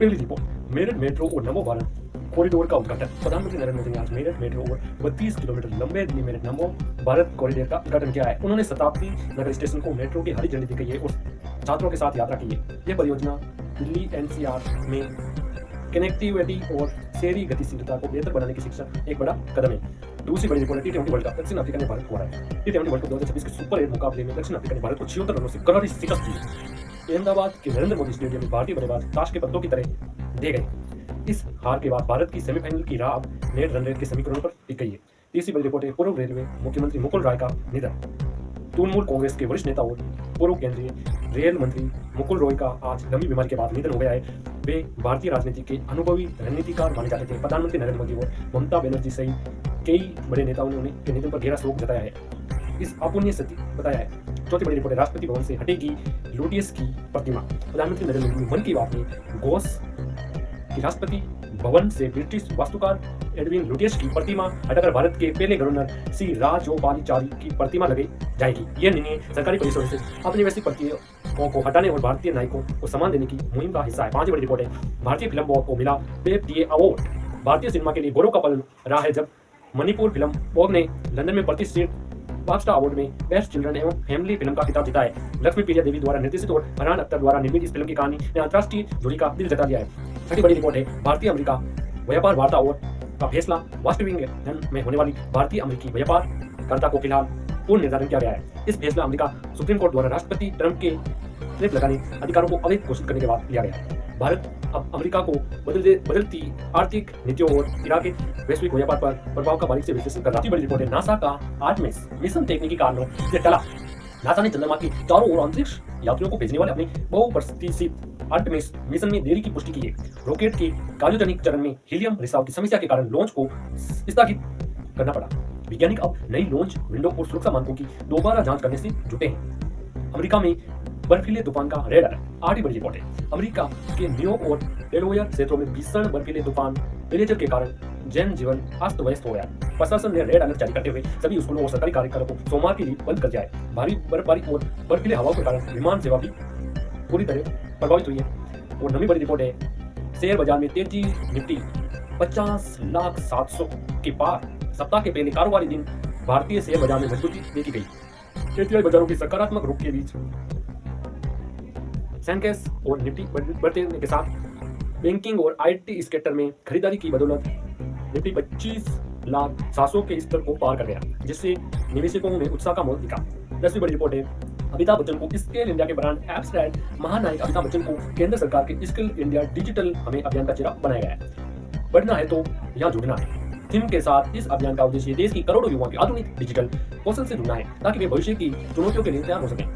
पहली report, Meerut metro और नमो Bharat corridor का उद्घाटन। प्रधानमंत्री नरेंद्र मोदी ने आज मेरठ मेट्रो और 32 किलोमीटर लंबे दिल्ली मेरठ नमो भारत कॉरिडोर का उद्घाटन किया है। उन्होंने शताब्दी नगर स्टेशन को मेट्रो की हरी झंडी दिखाई है और छात्रों के साथ यात्रा की है। यह परियोजना दिल्ली एनसीआर में कनेक्टिविटी और शहरी गतिशीलता को बेहतर बनाने की शिक्षा एक बड़ा कदम है। दूसरी बड़ी रिपोर्ट है T20 वर्ल्ड कप। दक्षिण अफ्रीका ने भारत को हराया। T20 वर्ल्ड कप 2026 के सुपर 8 मुकाबले में दक्षिण अफ्रीका ने भारत को 76 रनों से करारी शिकस्त दी। अहमदाबाद के नरेंद्र मोदी स्टेडियम में भारतीय बल्लेबाज ताश के पत्तों की तरह दे गए। इस हार के बाद भारत की सेमीफाइनल की राह नेट रन रेट के समीकरणों पर टिक गई है। तीसरी बड़ी रिपोर्ट है पूर्व रेलवे मुख्यमंत्री मुकुल राय का निधन। तृणमूल कांग्रेस के वरिष्ठ नेता और पूर्व केंद्रीय रेल मंत्री मुकुल रॉय का आज लंबी बीमारी के बाद निधन हो गया है। वे भारतीय राजनीति के अनुभवी रणनीतिकार माने जाते थे। प्रधानमंत्री नरेंद्र मोदी और ममता बनर्जी सहित कई बड़े नेताओं ने उनके निधन पर गहरा शोक जताया है, इस अपूर्णीय स्थिति बताया है। चौथी बड़ी रिपोर्ट है राष्ट्रपति भवन से हटेगी लुटियस की प्रतिमा। प्रधानमंत्री नरेंद्र मोदी मन की बात में घोष कि राष्ट्रपति भवन से ब्रिटिश वास्तुकार एडविन लुटियस की प्रतिमा हटाकर भारत के पहले गवर्नर सी राजगोपालाचारी की प्रतिमा लगाई जाएगी। यह निर्णय सरकारी परिसरों से औपनिवेशिक प्रतिमाओं को हटाने और भारतीय नायकों को सम्मान देने की मुहिम का हिस्सा है। पांचवी बड़ी रिपोर्ट है भारतीय फिल्म बोर्ड को मिला BAFTA अवार्ड। भारतीय सिनेमा के लिए गौरव का पल रहा है जब मणिपुर फिल्म बोर्ड ने लंदन में प्रतिष्ठित BAFTA अवार्ड में बेस्ट चिल्ड्रन एवं फैमिली फिल्म का खिताब जीता है। लक्ष्मी प्रिया देवी द्वारा निर्देशित और फरहान अख्तर द्वारा निर्मित इस फिल्म की कहानी ने अंतर्राष्ट्रीय जोड़ी का दिल जता लिया है। छठी बड़ी रिपोर्ट है भारतीय अमेरिका व्यापार वार्ता और का फैसला। वाशिंगटन में होने वाली भारतीय अमेरिकी व्यापार को फिलहाल पूर्ण निर्धारण किया गया है। इस फैसला अमेरिका सुप्रीम कोर्ट द्वारा राष्ट्रपति ट्रंप के ट्रिप लगाने अधिकारों को अवैध घोषित करने के बाद लिया गया। भारत अब अमेरिका को बदलती आर्थिक नीतियों और इराक के वैश्विक व्यापार पर प्रभाव का बारीक से विश्लेषण कर रहा है। बड़ी रिपोर्ट है नासा का आर्टेमिस मिशन तकनीकी कारणों से टला। नासा ने चंद्रमा के चारों ओर अंतरिक्ष यात्रियों को भेजने वाले अपने बहुप्रतीक्षित आर्टेमिस मिशन में देरी की पुष्टि की है। रॉकेट के क्रायोजेनिक चरण में हीलियम रिसाव की समस्या के कारण लॉन्च को स्थगित करना पड़ा। वैज्ञानिक अब नई लॉन्च विंडो और सुरक्षा मानकों की दोबारा जांच करने से जुटे हैं। अमेरिका में बर्फीले तूफान का रेड अलर्ट। आठवीं बड़ी रिपोर्ट है अमेरिका के न्यूयॉर्क और डेलावेयर क्षेत्रों में भीषण बर्फीले तूफान पेलेजर के कारण जनजीवन अस्त व्यस्त हो गया। प्रशासन ने रेड अलर्ट जारी करते हुए सभी स्कूलों और सरकारी कार्यक्रमों को सोमवार के लिए बंद कर दिया है। भारी बर्फबारी और बर्फीले हवाओं के कारण विमान सेवा भी पूरी तरह प्रभावित हुई है। और नवी बड़ी रिपोर्ट है शेयर बाजार में तेजी। निफ्टी 50,700,000 के पार। सप्ताह के पहले कारोबारी दिन भारतीय शेयर बाजार में मजबूती देखी गई। एशियाई बाजारों की सकारात्मक रुख के बीच सेंसेक्स और निफ्टी बढ़ते के साथ बैंकिंग और IT सेक्टर में खरीदारी की बदौलत निफ्टी 25,700,000 के स्तर को पार कर गया, जिससे निवेशकों में उत्साह का मोल दिखा। 10वीं बड़ी रिपोर्ट है अमिताभ बच्चन को स्किल इंडिया के ब्रांड एप्स महानायक अमिताभ बच्चन को केंद्र सरकार के स्किल इंडिया डिजिटल हमें अभियान का चेहरा बनाया गया है। बढ़ना है तो यहाँ जुड़ना है थीम के साथ इस अभियान का उद्देश्य देश की करोड़ों युवाओं के आधुनिक डिजिटल कौशल से जुड़ना है ताकि वे भविष्य की चुनौतियों के लिए तैयार हो सकें।